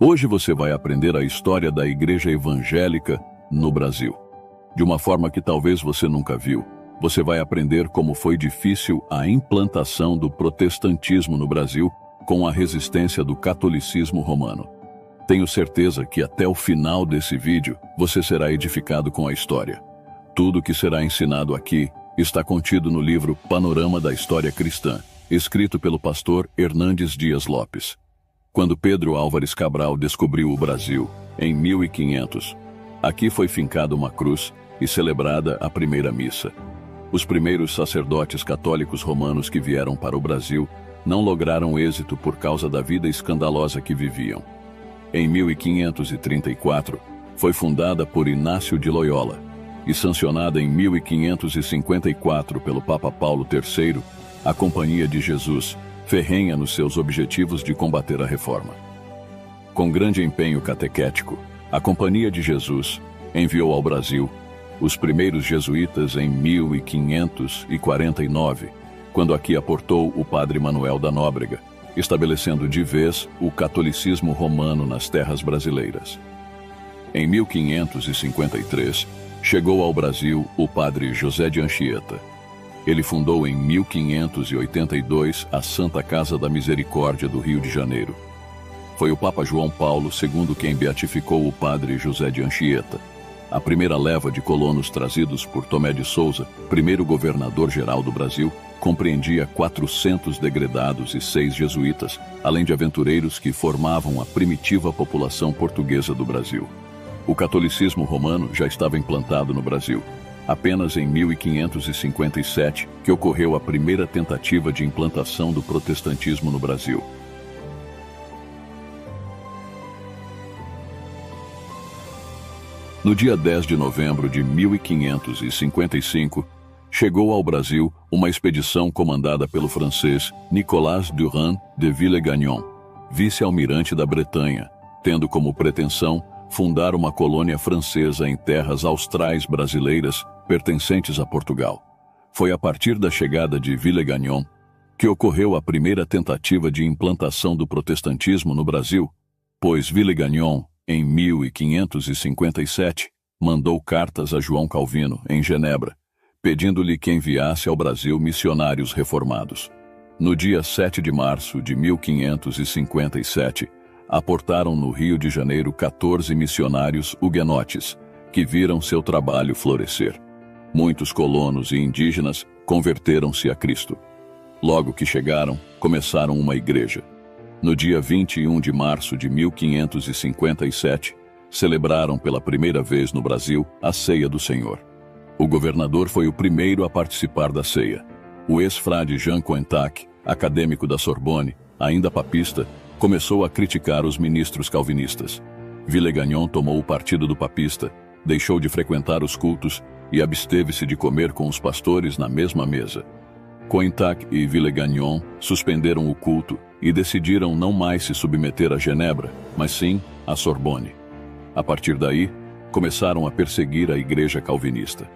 Hoje você vai aprender a história da Igreja Evangélica no Brasil. De uma forma que talvez você nunca viu. Você vai aprender como foi difícil a implantação do protestantismo no Brasil com a resistência do catolicismo romano. Tenho certeza que até o final desse vídeo você será edificado com a história. Tudo que será ensinado aqui está contido no livro Panorama da História Cristã, escrito pelo pastor Hernandes Dias Lopes. Quando Pedro Álvares Cabral descobriu o Brasil, em 1500, aqui foi fincada uma cruz e celebrada a primeira missa. Os primeiros sacerdotes católicos romanos que vieram para o Brasil não lograram êxito por causa da vida escandalosa que viviam. Em 1534, foi fundada por Inácio de Loyola e sancionada em 1554 pelo Papa Paulo III, a Companhia de Jesus, ferrenha nos seus objetivos de combater a reforma. Com grande empenho catequético, a Companhia de Jesus enviou ao Brasil os primeiros jesuítas em 1549, quando aqui aportou o padre Manuel da Nóbrega, estabelecendo de vez o catolicismo romano nas terras brasileiras. Em 1553, chegou ao Brasil o padre José de Anchieta. Ele fundou em 1582 a Santa Casa da Misericórdia do Rio de Janeiro. Foi o Papa João Paulo II quem beatificou o padre José de Anchieta. A primeira leva de colonos trazidos por Tomé de Souza, primeiro governador-geral do Brasil, compreendia 400 degredados e 6 jesuítas, além de aventureiros que formavam a primitiva população portuguesa do Brasil. O catolicismo romano já estava implantado no Brasil. Apenas em 1557 que ocorreu a primeira tentativa de implantação do protestantismo no Brasil. No dia 10 de novembro de 1555, chegou ao Brasil uma expedição comandada pelo francês Nicolas Durand de Villegagnon, vice-almirante da Bretanha, tendo como pretensão fundar uma colônia francesa em terras austrais brasileiras pertencentes a Portugal. Foi a partir da chegada de Villegagnon que ocorreu a primeira tentativa de implantação do protestantismo no Brasil, pois Villegagnon, em 1557, mandou cartas a João Calvino, em Genebra, pedindo-lhe que enviasse ao Brasil missionários reformados. No dia 7 de março de 1557, aportaram no Rio de Janeiro 14 missionários huguenotes, que viram seu trabalho florescer. Muitos colonos e indígenas converteram-se a Cristo. Logo que chegaram, começaram uma igreja. No dia 21 de março de 1557, celebraram pela primeira vez no Brasil a Ceia do Senhor. O governador foi o primeiro a participar da ceia. O ex-frade Jean Cointac, acadêmico da Sorbonne, ainda papista, começou a criticar os ministros calvinistas. Villegagnon tomou o partido do papista, deixou de frequentar os cultos e absteve-se de comer com os pastores na mesma mesa. Cointac e Villegagnon suspenderam o culto e decidiram não mais se submeter a Genebra, mas sim a Sorbonne. A partir daí, começaram a perseguir a igreja calvinista.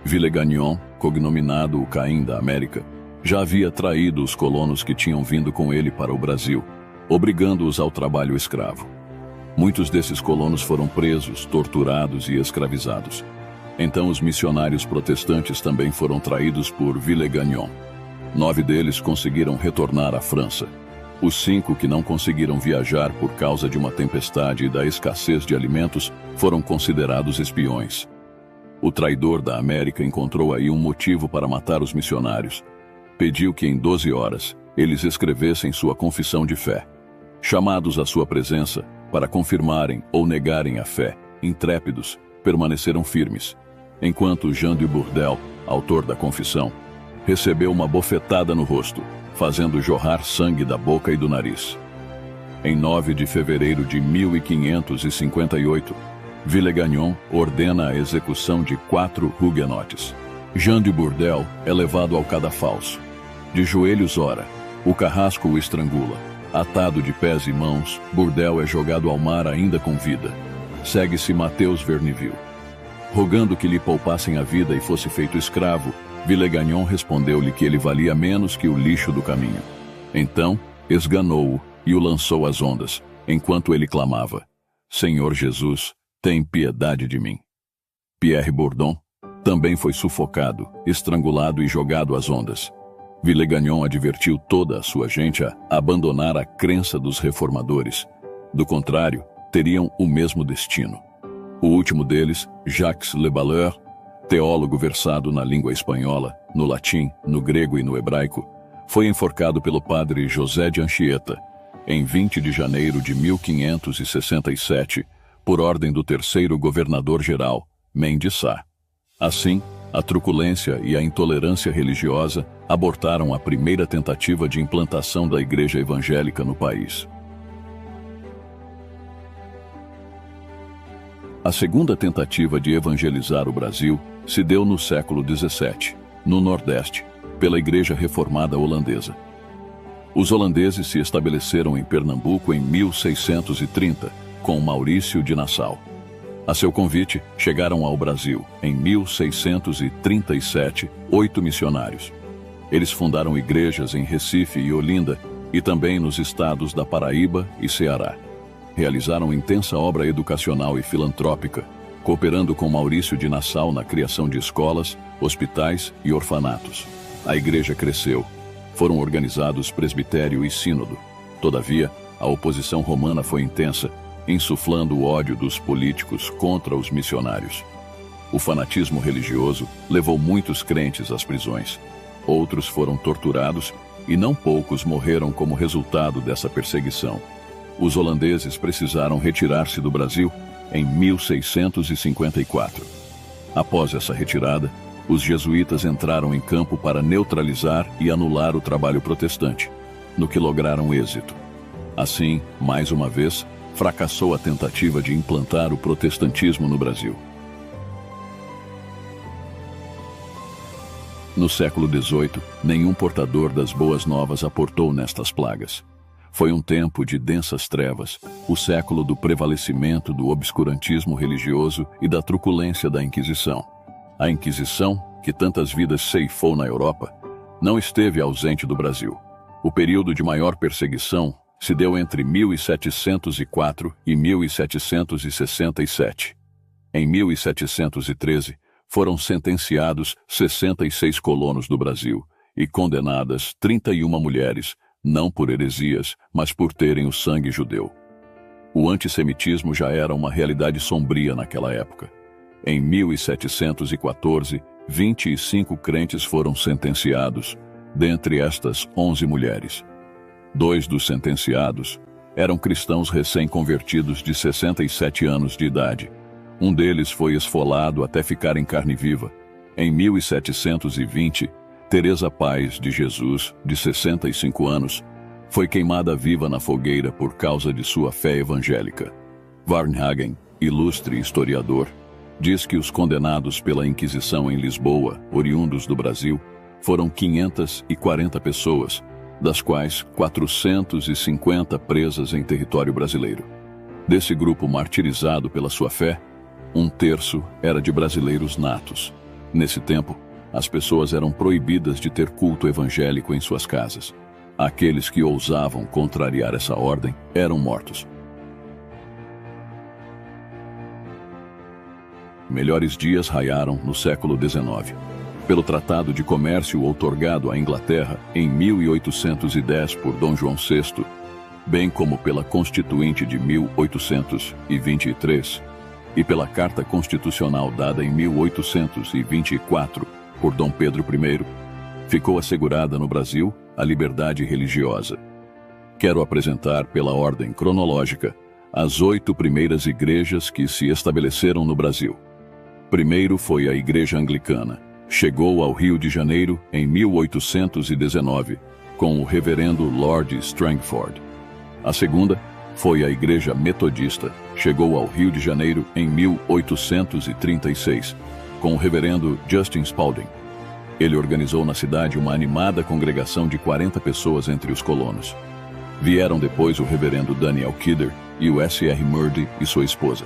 Villegagnon, cognominado o Caim da América, já havia traído os colonos que tinham vindo com ele para o Brasil, obrigando-os ao trabalho escravo. Muitos desses colonos foram presos, torturados e escravizados. Então os missionários protestantes também foram traídos por Villegagnon. 9 deles conseguiram retornar à França. Os 5 que não conseguiram viajar por causa de uma tempestade e da escassez de alimentos foram considerados espiões. O traidor da América encontrou aí um motivo para matar os missionários. Pediu que em 12 horas eles escrevessem sua confissão de fé. Chamados à sua presença para confirmarem ou negarem a fé, intrépidos, permaneceram firmes, enquanto Jean de Bourdelle, autor da confissão, recebeu uma bofetada no rosto, fazendo jorrar sangue da boca e do nariz. Em 9 de fevereiro de 1558, Villegagnon ordena a execução de 4 huguenotes. Jean de Bourdelle é levado ao cadafalso. De joelhos ora, o carrasco o estrangula. Atado de pés e mãos, Bourdelle é jogado ao mar ainda com vida. Segue-se Mateus Verneville. Rogando que lhe poupassem a vida e fosse feito escravo, Villegagnon respondeu-lhe que ele valia menos que o lixo do caminho. Então, esganou-o e o lançou às ondas, enquanto ele clamava: Senhor Jesus, tem piedade de mim. Pierre Bourdon também foi sufocado, estrangulado e jogado às ondas. Villegagnon advertiu toda a sua gente a abandonar a crença dos reformadores. Do contrário, teriam o mesmo destino. O último deles, Jacques Le Balleur, teólogo versado na língua espanhola, no latim, no grego e no hebraico, foi enforcado pelo padre José de Anchieta, em 20 de janeiro de 1567, por ordem do terceiro governador-geral, Mendes Sá. Assim, a truculência e a intolerância religiosa abortaram a primeira tentativa de implantação da Igreja Evangélica no país. A segunda tentativa de evangelizar o Brasil se deu no século XVII, no Nordeste, pela Igreja Reformada Holandesa. Os holandeses se estabeleceram em Pernambuco em 1630, com Maurício de Nassau. A seu convite, chegaram ao Brasil, em 1637, 8 missionários. Eles fundaram igrejas em Recife e Olinda, e também nos estados da Paraíba e Ceará. Realizaram intensa obra educacional e filantrópica, cooperando com Maurício de Nassau na criação de escolas, hospitais e orfanatos. A igreja cresceu. Foram organizados presbitério e sínodo. Todavia, a oposição romana foi intensa, insuflando o ódio dos políticos contra os missionários. O fanatismo religioso levou muitos crentes às prisões. Outros foram torturados e não poucos morreram como resultado dessa perseguição. Os holandeses precisaram retirar-se do Brasil em 1654. Após essa retirada, os jesuítas entraram em campo para neutralizar e anular o trabalho protestante, no que lograram êxito. Assim, mais uma vez, fracassou a tentativa de implantar o protestantismo no Brasil. No século XVIII, nenhum portador das boas novas aportou nestas plagas. Foi um tempo de densas trevas, o século do prevalecimento do obscurantismo religioso e da truculência da Inquisição. A Inquisição, que tantas vidas ceifou na Europa, não esteve ausente do Brasil. O período de maior perseguição se deu entre 1704 e 1767. Em 1713, foram sentenciados 66 colonos do Brasil e condenadas 31 mulheres, não por heresias, mas por terem o sangue judeu. O antissemitismo já era uma realidade sombria naquela época. Em 1714, 25 crentes foram sentenciados, dentre estas 11 mulheres. 2 dos sentenciados eram cristãos recém-convertidos de 67 anos de idade. Um deles foi esfolado até ficar em carne viva. Em 1720, Teresa Paz de Jesus, de 65 anos, foi queimada viva na fogueira por causa de sua fé evangélica. Varnhagen, ilustre historiador, diz que os condenados pela Inquisição em Lisboa, oriundos do Brasil, foram 540 pessoas, das quais 450 presas em território brasileiro. Desse grupo martirizado pela sua fé, 1/3 era de brasileiros natos. Nesse tempo, as pessoas eram proibidas de ter culto evangélico em suas casas. Aqueles que ousavam contrariar essa ordem eram mortos. Melhores dias raiaram no século XIX. Pelo Tratado de Comércio outorgado à Inglaterra em 1810 por Dom João VI, bem como pela Constituinte de 1823 e pela Carta Constitucional dada em 1824 por Dom Pedro I, ficou assegurada no Brasil a liberdade religiosa. Quero apresentar pela ordem cronológica as 8 primeiras igrejas que se estabeleceram no Brasil. Primeiro foi a Igreja Anglicana. Chegou ao Rio de Janeiro em 1819, com o reverendo Lord Strangford. A segunda foi a Igreja Metodista. Chegou ao Rio de Janeiro em 1836, com o reverendo Justin Spalding. Ele organizou na cidade uma animada congregação de 40 pessoas entre os colonos. Vieram depois o reverendo Daniel Kidder e o S.R. Murdy e sua esposa.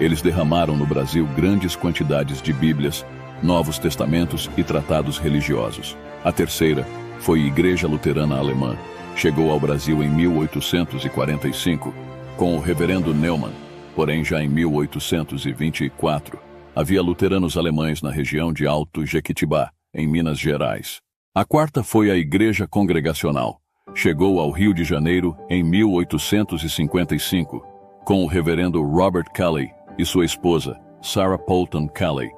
Eles derramaram no Brasil grandes quantidades de Bíblias, Novos Testamentos e tratados religiosos. A terceira foi a Igreja Luterana Alemã. Chegou ao Brasil em 1845, com o reverendo Neumann. Porém, já em 1824, havia luteranos alemães na região de Alto Jequitibá, em Minas Gerais. A quarta foi a Igreja Congregacional. Chegou ao Rio de Janeiro em 1855, com o reverendo Robert Kelley e sua esposa, Sarah Poulton Kelley,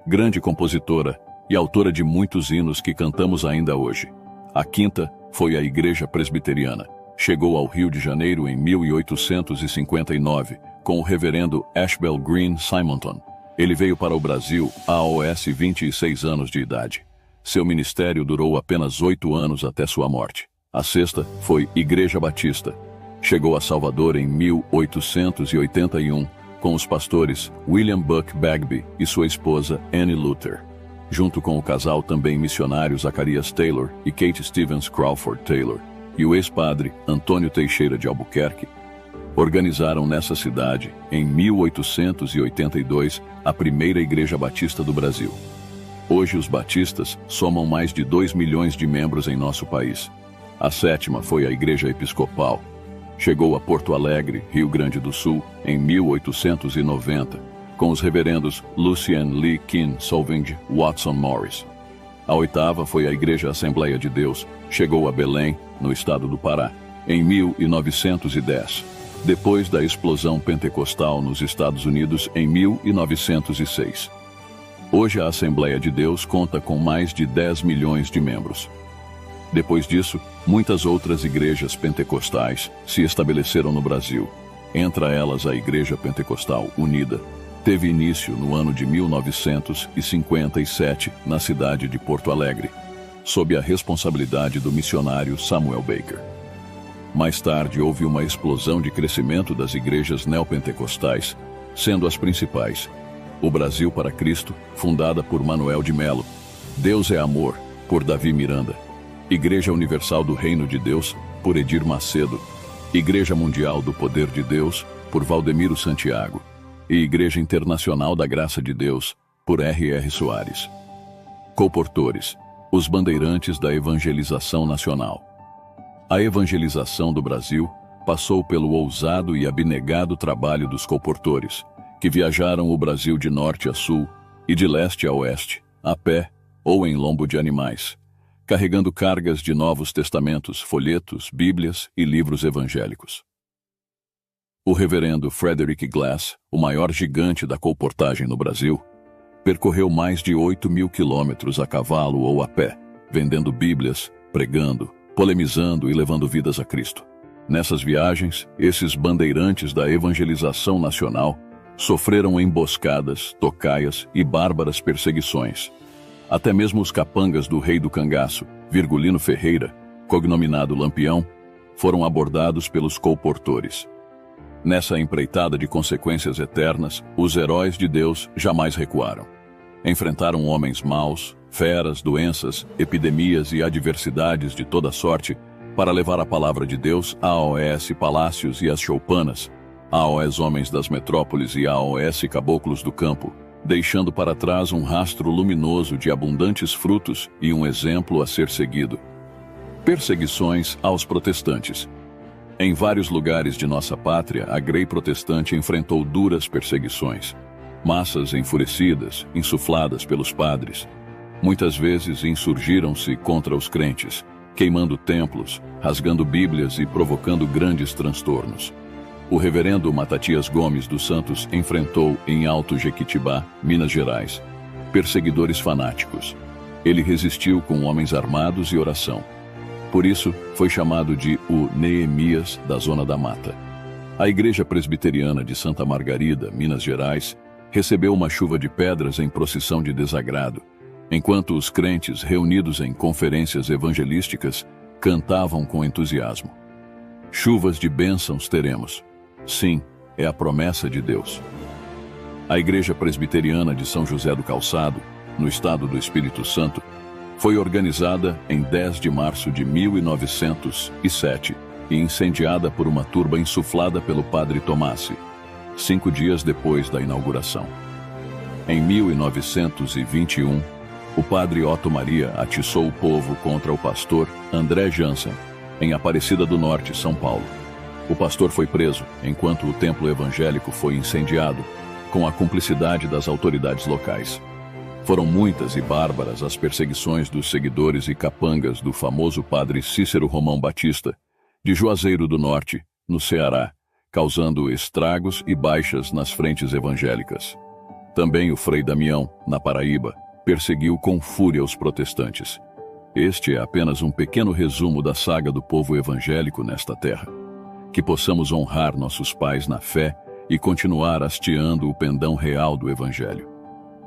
grande compositora e autora de muitos hinos que cantamos ainda hoje. A quinta foi a Igreja Presbiteriana. Chegou ao Rio de Janeiro em 1859, com o reverendo Ashbel Green Simonton. Ele veio para o Brasil aos 26 anos de idade. Seu ministério durou apenas 8 anos até sua morte. A sexta foi Igreja Batista. Chegou a Salvador em 1881, com os pastores William Buck Bagby e sua esposa Annie Luther, junto com o casal também missionário Zacarias Taylor e Kate Stevens Crawford Taylor, e o ex-padre Antônio Teixeira de Albuquerque, organizaram nessa cidade, em 1882, a primeira Igreja Batista do Brasil. Hoje os batistas somam mais de 2 milhões de membros em nosso país. A sétima foi a Igreja Episcopal. Chegou a Porto Alegre, Rio Grande do Sul, em 1890, com os reverendos Lucian Lee Kin Solving Watson Morris. A oitava foi a Igreja Assembleia de Deus. Chegou a Belém, no estado do Pará, em 1910, depois da explosão pentecostal nos Estados Unidos em 1906. Hoje a Assembleia de Deus conta com mais de 10 milhões de membros. Depois disso, muitas outras igrejas pentecostais se estabeleceram no Brasil. Entre elas a Igreja Pentecostal Unida. Teve início no ano de 1957 na cidade de Porto Alegre, sob a responsabilidade do missionário Samuel Baker. Mais tarde houve uma explosão de crescimento das igrejas neopentecostais, sendo as principais: O Brasil para Cristo, fundada por Manuel de Melo; Deus é Amor, por Davi Miranda; Igreja Universal do Reino de Deus, por Edir Macedo; Igreja Mundial do Poder de Deus, por Valdemiro Santiago; e Igreja Internacional da Graça de Deus, por R.R. Soares. Colportores: os bandeirantes da evangelização nacional. A evangelização do Brasil passou pelo ousado e abnegado trabalho dos colportores, que viajaram o Brasil de norte a sul e de leste a oeste, a pé ou em lombo de animais, carregando cargas de Novos Testamentos, folhetos, bíblias e livros evangélicos. O reverendo Frederick Glass, o maior gigante da colportagem no Brasil, percorreu mais de 8.000 quilômetros a cavalo ou a pé, vendendo bíblias, pregando, polemizando e levando vidas a Cristo. Nessas viagens, esses bandeirantes da evangelização nacional sofreram emboscadas, tocaias e bárbaras perseguições. Até mesmo os capangas do rei do cangaço, Virgulino Ferreira, cognominado Lampião, foram abordados pelos colportores. Nessa empreitada de consequências eternas, os heróis de Deus jamais recuaram. Enfrentaram homens maus, feras, doenças, epidemias e adversidades de toda sorte para levar a palavra de Deus aos palácios e às choupanas, aos homens das metrópoles e aos caboclos do campo, deixando para trás um rastro luminoso de abundantes frutos e um exemplo a ser seguido. Perseguições aos protestantes. Em vários lugares de nossa pátria, a Grey protestante enfrentou duras perseguições. Massas enfurecidas, insufladas pelos padres, muitas vezes insurgiram-se contra os crentes, queimando templos, rasgando bíblias e provocando grandes transtornos. O reverendo Matatias Gomes dos Santos enfrentou em Alto Jequitibá, Minas Gerais, perseguidores fanáticos. Ele resistiu com homens armados e oração. Por isso, foi chamado de o Neemias da Zona da Mata. A Igreja Presbiteriana de Santa Margarida, Minas Gerais, recebeu uma chuva de pedras em procissão de desagrado, enquanto os crentes, reunidos em conferências evangelísticas, cantavam com entusiasmo. Chuvas de bênçãos teremos. Sim, é a promessa de Deus. A Igreja Presbiteriana de São José do Calçado, no estado do Espírito Santo, foi organizada em 10 de março de 1907 e incendiada por uma turba insuflada pelo padre Tomassi, 5 dias depois da inauguração. Em 1921, o padre Otto Maria atiçou o povo contra o pastor André Jansen, em Aparecida do Norte, São Paulo. O pastor foi preso, enquanto o templo evangélico foi incendiado, com a cumplicidade das autoridades locais. Foram muitas e bárbaras as perseguições dos seguidores e capangas do famoso padre Cícero Romão Batista, de Juazeiro do Norte, no Ceará, causando estragos e baixas nas frentes evangélicas. Também o Frei Damião, na Paraíba, perseguiu com fúria os protestantes. Este é apenas um pequeno resumo da saga do povo evangélico nesta terra. Que possamos honrar nossos pais na fé e continuar hasteando o pendão real do Evangelho.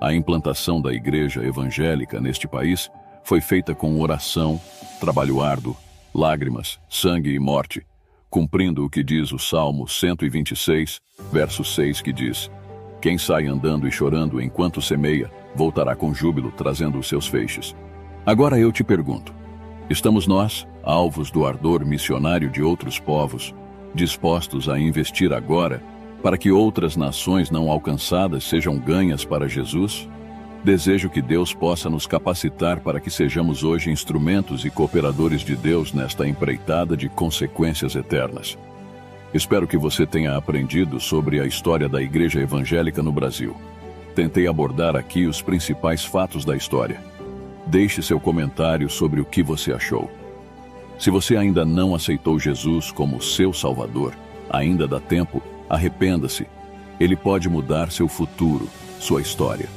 A implantação da igreja evangélica neste país foi feita com oração, trabalho árduo, lágrimas, sangue e morte, cumprindo o que diz o Salmo 126, verso 6, que diz: quem sai andando e chorando enquanto semeia, voltará com júbilo trazendo os seus feixes. Agora eu te pergunto, estamos nós, alvos do ardor missionário de outros povos, dispostos a investir agora para que outras nações não alcançadas sejam ganhas para Jesus? Desejo que Deus possa nos capacitar para que sejamos hoje instrumentos e cooperadores de Deus nesta empreitada de consequências eternas. Espero que você tenha aprendido sobre a história da Igreja Evangélica no Brasil. Tentei abordar aqui os principais fatos da história. Deixe seu comentário sobre o que você achou. Se você ainda não aceitou Jesus como seu Salvador, ainda dá tempo, arrependa-se. Ele pode mudar seu futuro, sua história.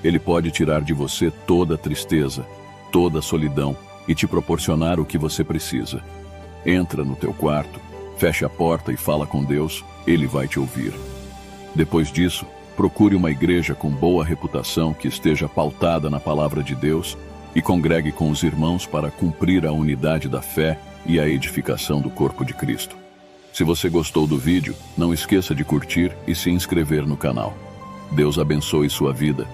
Ele pode tirar de você toda a tristeza, toda a solidão e te proporcionar o que você precisa. Entra no teu quarto, feche a porta e fala com Deus, Ele vai te ouvir. Depois disso, procure uma igreja com boa reputação que esteja pautada na palavra de Deus e congregue com os irmãos para cumprir a unidade da fé e a edificação do corpo de Cristo. Se você gostou do vídeo, não esqueça de curtir e se inscrever no canal. Deus abençoe sua vida